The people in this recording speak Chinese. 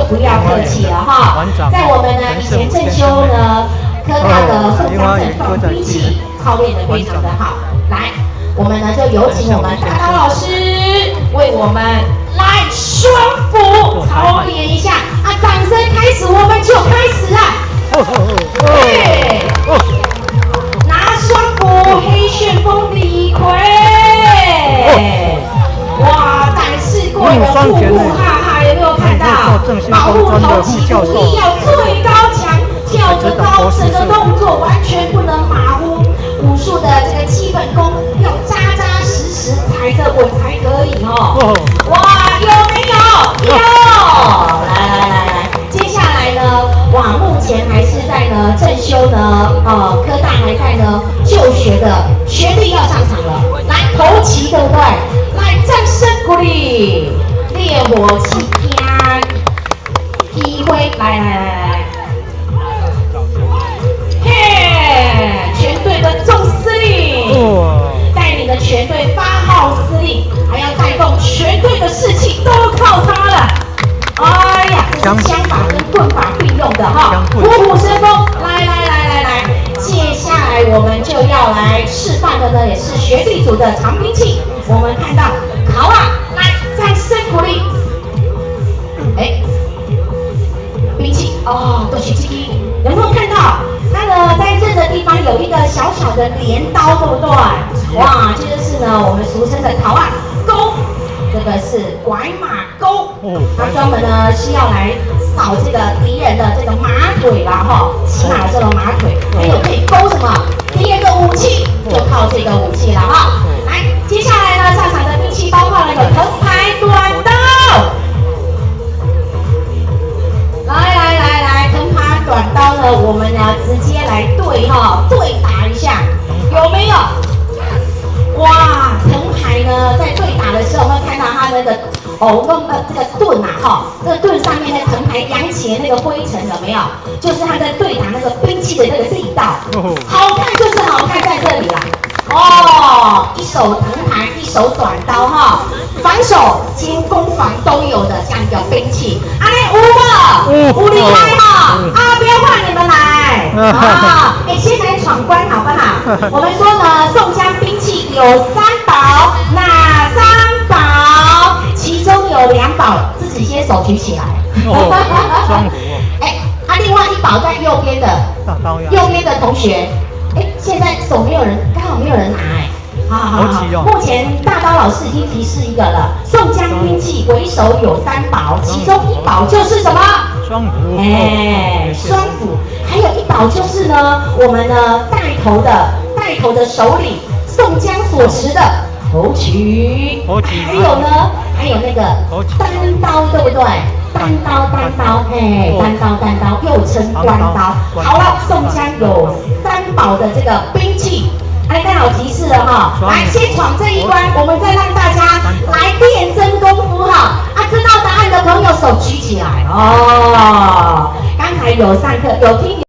不要客气了哈。在我们呢以前正修呢，科大的宋江镇放兵器操练的非常的好。来，我们呢就有请我们大刀老师为我们来双斧操练一下啊！掌声开始，我们就开始啊！对，拿双斧黑旋风李逵，哇！但是过的呼呼哈哈，有没有看到？保护头起步力要最高强，跳得高，整个动作完全不能马虎。武术的这个基本功要扎扎实实踩得稳才可以哦。哇，有没有？有！来，接下来呢，哇，目前还是在呢正修呢，科大还在呢就学的学弟要上场了，来头旗对不对？来，掌声鼓励，烈火旗天，机会，来，嘿，全队的总司令，带领的全队8号司令，还要带动全队的士气，都靠他了。哎呀，这是枪法跟棍法并用的哈，虎虎生风。来，接下来我们就要来示范的呢，也是学弟组的长兵器。我们看到考啊，来，掌声鼓励。兵器哦，都是这个，有没有看到？它呢，在这个地方有一个小小的镰刀，对不对？哇，这就是呢我们俗称的考啊钩。这个是拐马钩，它专门呢是要来扫这个敌人的这个马腿啦哈，骑马的这个马腿，还有可以勾什么敌人的武器，就靠这个武器了哈。来，接下来呢上场的兵器包括了有藤牌、短刀。来，藤牌、短刀呢，我们呢直接来对打一下，有没有？哇，藤牌呢，在对打的时候，我们看到它那个这个盾啊，这个盾上面那藤牌扬起的那个灰尘有没有？就是它在对打那个兵器的那个力道，好看就是好看在这里啦。哦，一手藤牌，一手短刀哈，防守兼攻防都有的这样一个兵器。五厉害哈！不要怕你们来先来闯关好不好？我们说呢，宋江兵器有3宝，哪3宝？其中有2宝，自己先手举起来。双斧。另外1宝在右边的，右边的同学，现在手没有人，刚好没有人拿好，目前大刀老师已经提示一个了，宋江兵器为首有3宝，其中1宝就是什么？双斧。双斧。还有1宝就是呢，我们呢带头的首领宋江所持的头旗。还有那个单刀，对不对？单刀，单刀，又称关刀。好了，宋江有3宝的这个兵器。刚好提示了哈，来先闯这一关，我们再让大家来练真功夫哈。知道答案的朋友手举起来哦。刚才有上课有听。